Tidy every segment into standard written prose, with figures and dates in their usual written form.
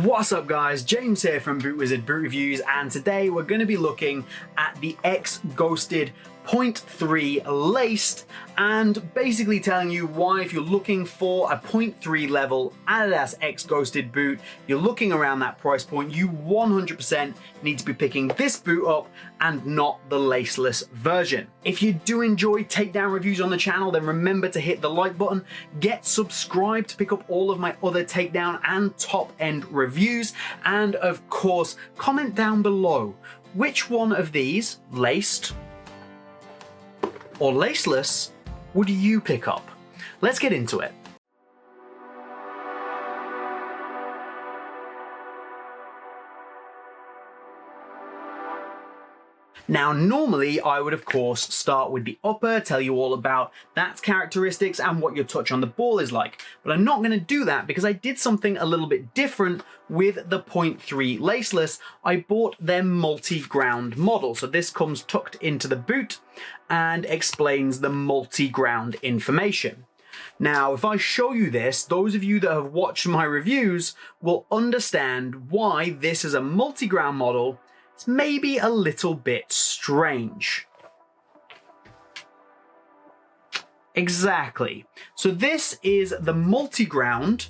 What's up guys, James here from Boot Wizard Boot Reviews, and today we're going to be looking at the Ghosted.3 laced and basically telling you why, if you're looking for a 0.3 level Adidas X Ghosted boot, you're looking around that price point, you 100% need to be picking this boot up and not the laceless version. If you do enjoy takedown reviews on the channel, then remember to hit the like button, get subscribed to pick up all of my other takedown and top end reviews, and of course comment down below which one of these, laced or laceless, would you pick up? Let's get into it. Now, normally I would of course start with the upper, tell you all about that characteristics and what your touch on the ball is like, but I'm not going to do that because I did something a little bit different with the 0.3 laceless. I bought their multi-ground model, so this comes tucked into the boot and explains the multi-ground information. Now, if I show you this, those of you that have watched my reviews will understand why this is a multi-ground model. It's maybe a little bit strange. Exactly. So this is the multi-ground,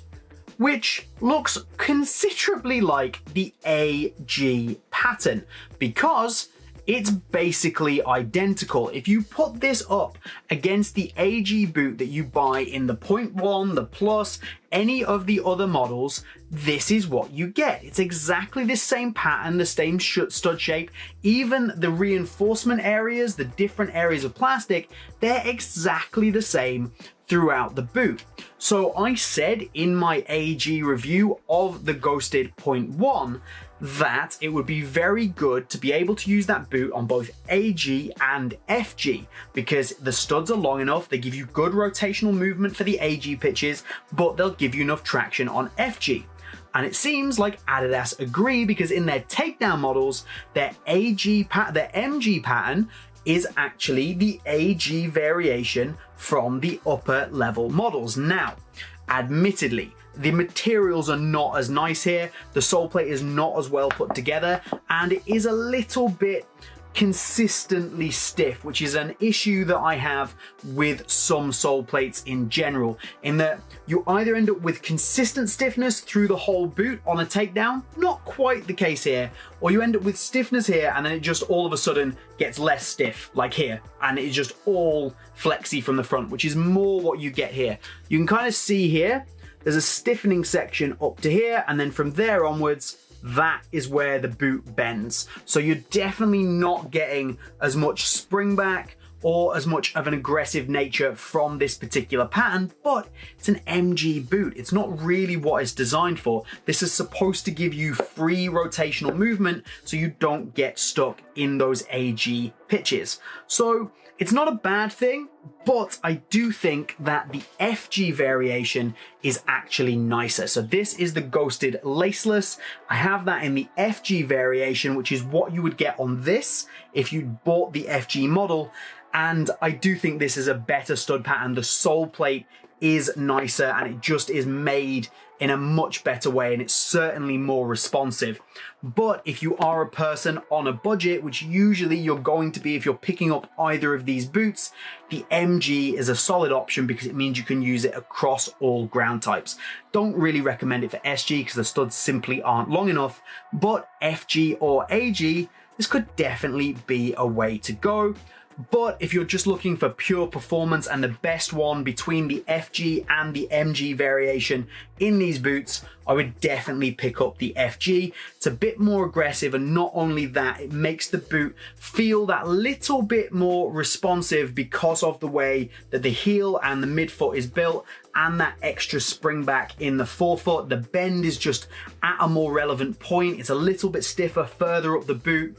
which looks considerably like the AG pattern because it's basically identical. If you put this up against the AG boot that you buy in the 0.1, the Plus, any of the other models, this is what you get. It's exactly the same pattern, the same stud shape, even the reinforcement areas, the different areas of plastic, they're exactly the same throughout the boot. So I said in my AG review of the Ghosted 0.1 that it would be very good to be able to use that boot on both AG and FG because the studs are long enough, they give you good rotational movement for the AG pitches, but they'll give you enough traction on FG. And it seems like Adidas agree because in their takedown models, their MG pattern is actually the AG variation from the upper level models. Now, admittedly, the materials are not as nice here, the sole plate is not as well put together, and it is a little bit consistently stiff, which is an issue that I have with some sole plates in general, in that you either end up with consistent stiffness through the whole boot on a takedown, not quite the case here, or you end up with stiffness here and then it just all of a sudden gets less stiff, like here, and it's just all flexy from the front, which is more what you get here. You can kind of see here, there's a stiffening section up to here, and then from there onwards, that is where the boot bends. So you're definitely not getting as much spring back or as much of an aggressive nature from this particular pattern, but it's an MG boot. It's not really what it's designed for. This is supposed to give you free rotational movement so you don't get stuck in those AG pitches. So it's not a bad thing, but I do think that the FG variation is actually nicer. So this is the Ghosted Laceless. I have that in the FG variation, which is what you would get on this if you bought the FG model. And I do think this is a better stud pattern. The sole plate is nicer and it just is made in a much better way, and it's certainly more responsive. But if you are a person on a budget, which usually you're going to be if you're picking up either of these boots, the MG is a solid option because it means you can use it across all ground types. Don't really recommend it for SG because the studs simply aren't long enough, but FG or AG, this could definitely be a way to go. But if you're just looking for pure performance and the best one between the FG and the MG variation in these boots, I would definitely pick up the FG. It's a bit more aggressive, and not only that, it makes the boot feel that little bit more responsive because of the way that the heel and the midfoot is built and that extra spring back in the forefoot. The bend is just at a more relevant point. It's a little bit stiffer further up the boot.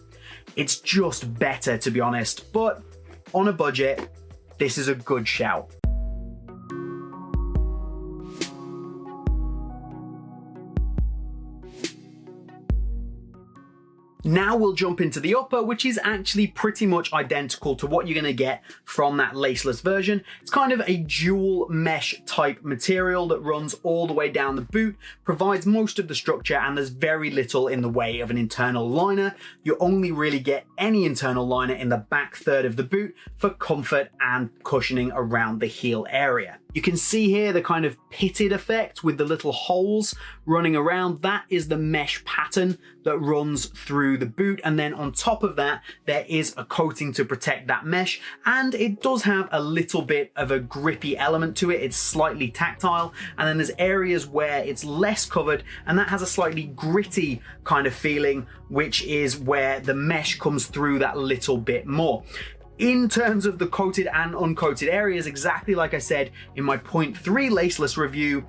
It's just better, to be honest, but on a budget, this is a good shout. Now we'll jump into the upper, which is actually pretty much identical to what you're going to get from that laceless version. It's kind of a dual mesh type material that runs all the way down the boot, provides most of the structure, and there's very little in the way of an internal liner. You only really get any internal liner in the back third of the boot for comfort and cushioning around the heel area. You can see here the kind of pitted effect with the little holes running around. That is the mesh pattern that runs through the boot, and then on top of that there is a coating to protect that mesh, and it does have a little bit of a grippy element to it. It's slightly tactile, and then there's areas where it's less covered and that has a slightly gritty kind of feeling, which is where the mesh comes through that little bit more. In terms of the coated and uncoated areas, exactly like I said in my 0.3 laceless review,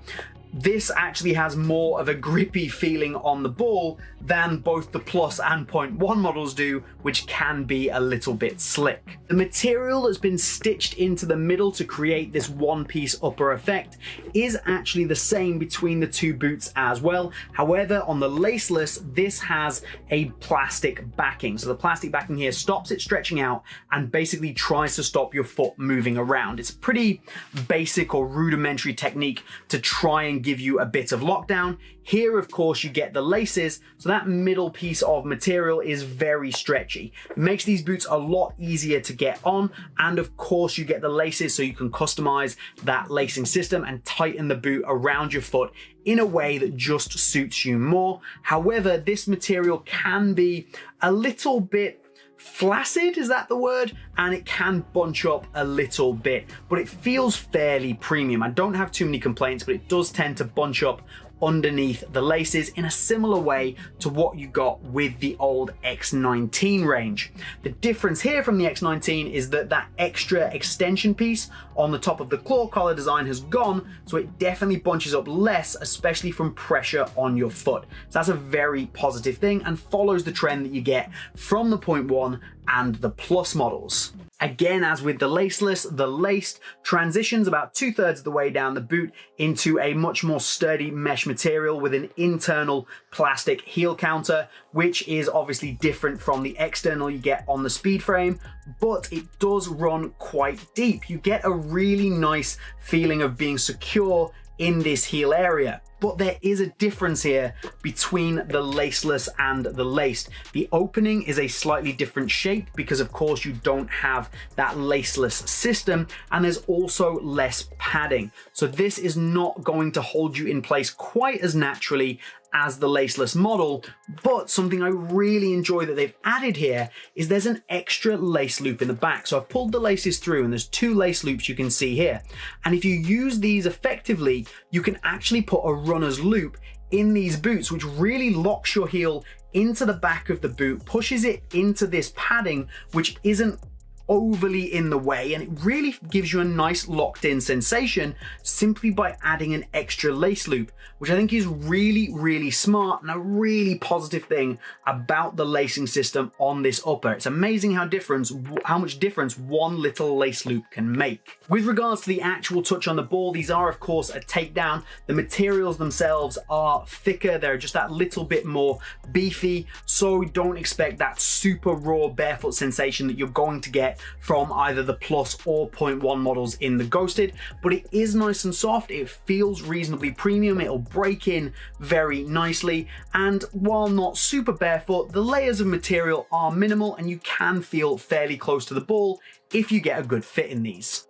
this actually has more of a grippy feeling on the ball than both the Plus and 0.1 models do, which can be a little bit slick. The material that's been stitched into the middle to create this one-piece upper effect is actually the same between the two boots as well. However, on the laceless, this has a plastic backing. So the plastic backing here stops it stretching out and basically tries to stop your foot moving around. It's a pretty basic or rudimentary technique to try and give you a bit of lockdown. Here, of course, you get the laces, so that middle piece of material is very stretchy. It makes these boots a lot easier to get on, and of course you get the laces so you can customize that lacing system and tighten the boot around your foot in a way that just suits you more. However, this material can be a little bit flaccid, is that the word? And it can bunch up a little bit, but it feels fairly premium. I don't have too many complaints, but it does tend to bunch up underneath the laces in a similar way to what you got with the old X19 range. The difference here from the X19 is that that extra extension piece on the top of the claw collar design has gone, so it definitely bunches up less, especially from pressure on your foot. So that's a very positive thing and follows the trend that you get from the 0.1 and the Plus models. Again, as with the laceless, the laced transitions about 2/3 of the way down the boot into a much more sturdy mesh material with an internal plastic heel counter, which is obviously different from the external you get on the speed frame, but it does run quite deep. You get a really nice feeling of being secure in this heel area. But there is a difference here between the laceless and the laced. The opening is a slightly different shape because of course you don't have that laceless system, and there's also less padding. So this is not going to hold you in place quite as naturally as the laceless model, but something I really enjoy that they've added here is there's an extra lace loop in the back. So I've pulled the laces through and there's 2 lace loops you can see here. And if you use these effectively, you can actually put a runner's loop in these boots, which really locks your heel into the back of the boot, pushes it into this padding, which isn't overly in the way, and it really gives you a nice locked in sensation simply by adding an extra lace loop, which I think is really, really smart and a really positive thing about the lacing system on this upper. It's amazing how much difference one little lace loop can make. With regards to the actual touch on the ball, these are of course a takedown. The materials themselves are thicker, they're just that little bit more beefy, so don't expect that super raw barefoot sensation that you're going to get from either the Plus or 0.1 models in the Ghosted, but it is nice and soft. It feels reasonably premium. It'll break in very nicely, and while not super barefoot, the layers of material are minimal and you can feel fairly close to the ball if you get a good fit in these.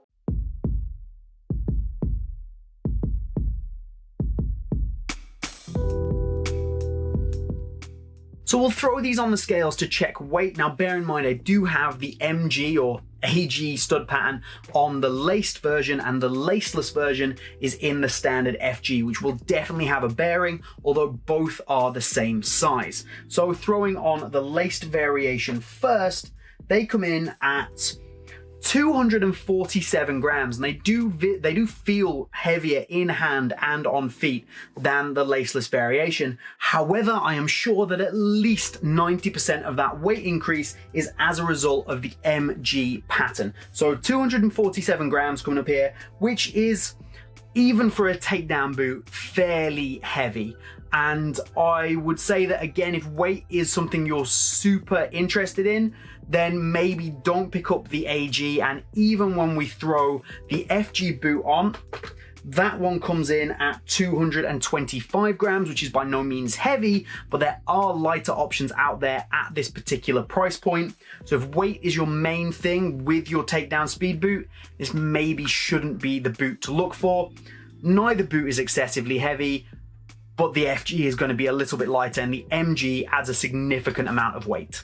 So we'll throw these on the scales to check weight. Now bear in mind I do have the MG or AG stud pattern on the laced version, and the laceless version is in the standard FG, which will definitely have a bearing, although both are the same size. So throwing on the laced variation first, they come in at 247 grams, and they do feel heavier in hand and on feet than the laceless variation. However, I am sure that at least 90% of that weight increase is as a result of the MG pattern. So 247 grams coming up here, which is, even for a takedown boot, fairly heavy. And I would say that again, if weight is something you're super interested in, then maybe don't pick up the AG. And even when we throw the FG boot on, that one comes in at 225 grams, which is by no means heavy, but there are lighter options out there at this particular price point. So if weight is your main thing with your takedown speed boot, this maybe shouldn't be the boot to look for. Neither boot is excessively heavy, but the FG is going to be a little bit lighter and the MG adds a significant amount of weight.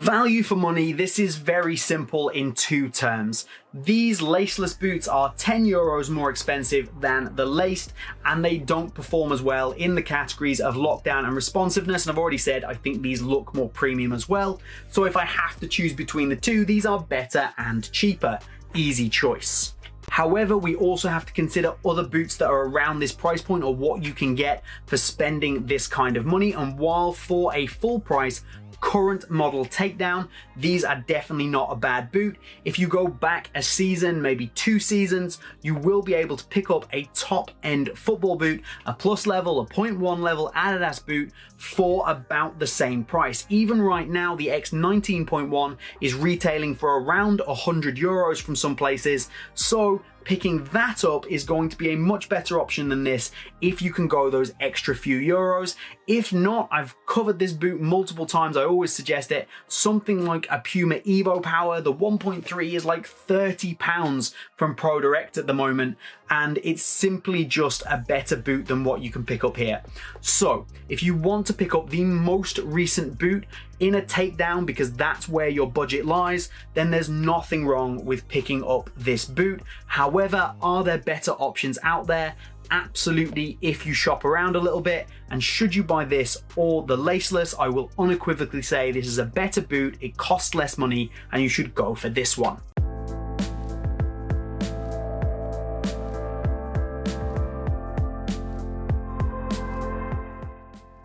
Value for money, this is very simple in two terms. These laceless boots are 10 euros more expensive than the laced, and they don't perform as well in the categories of lockdown and responsiveness. And I've already said, I think these look more premium as well. So if I have to choose between the two, these are better and cheaper. Easy choice. However, we also have to consider other boots that are around this price point, or what you can get for spending this kind of money. And while for a full price current model takedown, these are definitely not a bad boot. If you go back a season, maybe 2 seasons, you will be able to pick up a top end football boot, a plus level, a 0.1 level adidas boot for about the same price. Even right now, the X19.1 is retailing for around 100 euros from some places. So picking that up is going to be a much better option than this if you can go those extra few euros. If not, I've covered this boot multiple times, I always suggest it, something like a Puma Evo Power. The 1.3 is like £30 from Pro Direct at the moment, and it's simply just a better boot than what you can pick up here. So if you want to pick up the most recent boot in a takedown, because that's where your budget lies, then there's nothing wrong with picking up this boot. However, are there better options out there? Absolutely, if you shop around a little bit. And should you buy this or the Laceless, I will unequivocally say this is a better boot, it costs less money, and you should go for this one.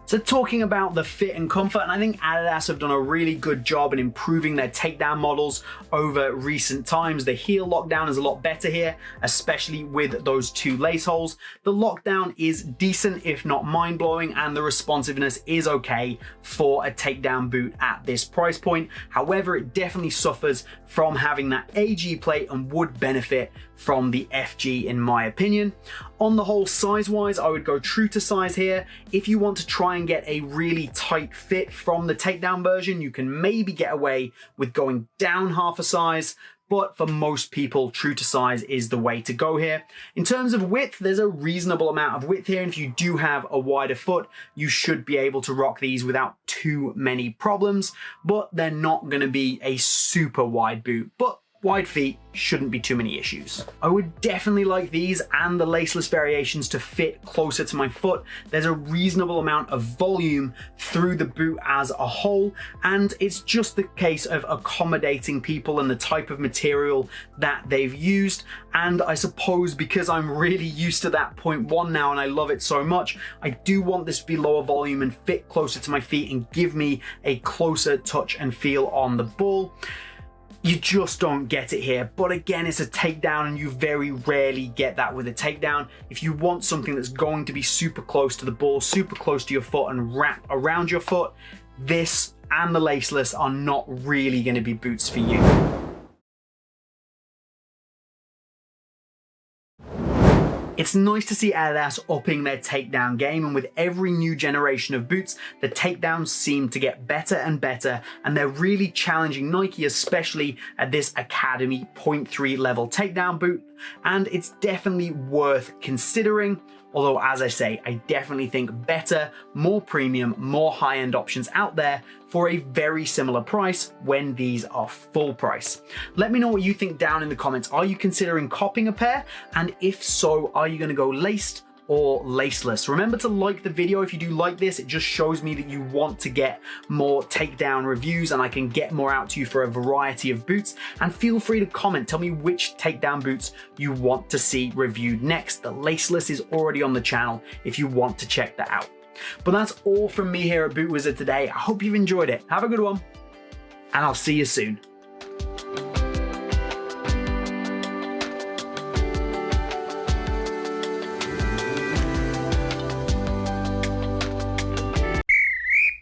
So talking about the fit and comfort, and I think Adidas have done a really good job in improving their takedown models over recent times. The heel lockdown is a lot better here, especially with those 2 lace holes. The lockdown is decent, if not mind-blowing, and the responsiveness is okay for a takedown boot at this price point. However, it definitely suffers from having that AG plate and would benefit from the FG in my opinion. On the whole, size-wise, I would go true to size here. If you want to try and get a really tight fit from the takedown version, you can maybe get away with going down half a size, but for most people, true to size is the way to go here. In terms of width, there's a reasonable amount of width here, and if you do have a wider foot, you should be able to rock these without too many problems, but they're not going to be a super wide boot. But wide feet shouldn't be too many issues. I would definitely like these and the laceless variations to fit closer to my foot. There's a reasonable amount of volume through the boot as a whole, and it's just the case of accommodating people and the type of material that they've used. And I suppose because I'm really used to that 0.1 now and I love it so much, I do want this to be lower volume and fit closer to my feet and give me a closer touch and feel on the ball. You just don't get it here. But again, it's a takedown and you very rarely get that with a takedown. If you want something that's going to be super close to the ball, super close to your foot and wrap around your foot, this and the laceless are not really going to be boots for you. It's nice to see Adidas upping their takedown game, and with every new generation of boots, the takedowns seem to get better and better, and they're really challenging Nike, especially at this Academy 0.3 level takedown boot, and it's definitely worth considering. Although, as I say, I definitely think better, more premium, more high-end options out there for a very similar price when these are full price. Let me know what you think down in the comments. Are you considering copying a pair? And if so, are you going to go laced or laceless? Remember to like the video if you do like this. It just shows me that you want to get more takedown reviews and I can get more out to you for a variety of boots. And feel free to comment, tell me which takedown boots you want to see reviewed next. The Laceless is already on the channel if you want to check that out. But that's all from me here at Boot Wizard today. I hope you've enjoyed it. Have a good one, and I'll see you soon.